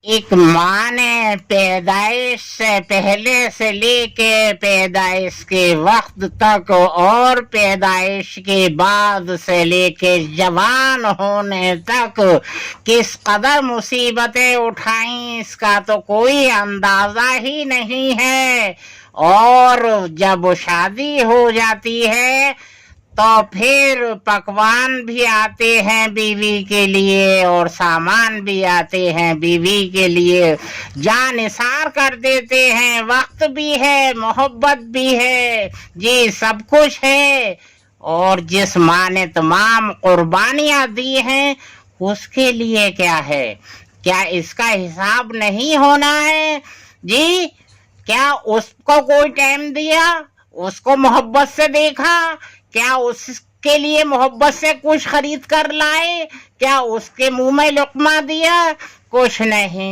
ایک ماں نے پیدائش سے پہلے سے لے کے پیدائش کے وقت تک اور پیدائش کے بعد سے لے کے جوان ہونے تک کس قدر مصیبتیں اٹھائیں اس کا تو کوئی اندازہ ہی نہیں ہے. اور جب شادی ہو جاتی ہے تو پھر پکوان بھی آتے ہیں بیوی کے لیے اور سامان بھی آتے ہیں بیوی کے لیے. جان نثار کر دیتے ہیں، وقت بھی ہے، محبت بھی ہے، جی سب کچھ ہے. اور جس ماں نے تمام قربانیاں دی ہیں اس کے لیے کیا ہے؟ کیا اس کا حساب نہیں ہونا ہے؟ جی کیا اس کو کوئی ٹائم دیا؟ اس کو محبت سے دیکھا؟ کیا اس کے لیے محبت سے کچھ خرید کر لائے؟ کیا اس کے منہ میں لقمہ دیا؟ کچھ نہیں.